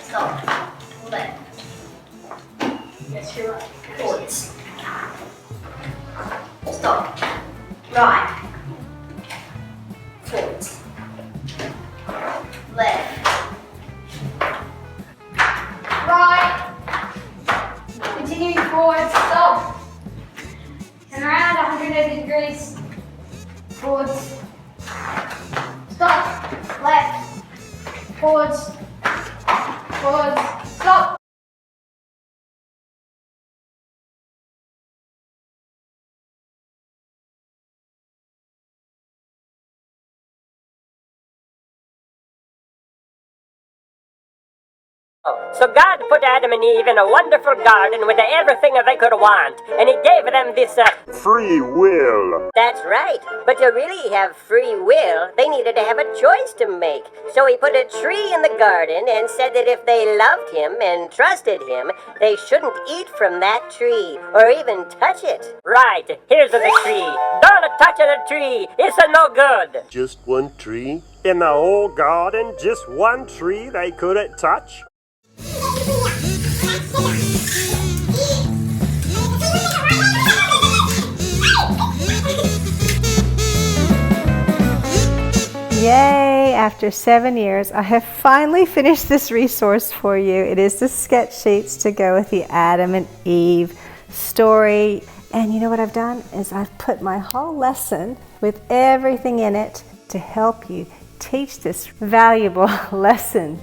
Stop. Left. Yes, you're right. Forwards. Stop. Right. Forwards. Left. Right. Continue forwards. Stop. And around 180 degrees. Forwards. Stop. Left. Forwards. Forwards. Stop. So God put Adam and Eve in a wonderful garden with everything that they could want, and He gave them this, Free will. That's right. But to really have free will, they needed to have a choice to make. So He put a tree in the garden and said that if they loved Him and trusted Him, they shouldn't eat from that tree or even touch it. Right, here's the tree. Don't touch the tree. It's a no good. Just one tree? In the whole garden, just one tree they couldn't touch? Yay! After 7 years, I have finally finished this resource for you. It is the sketch sheets to go with the Adam and Eve story. And you know what I've done is I've put my whole lesson with everything in it to help you teach this valuable lesson.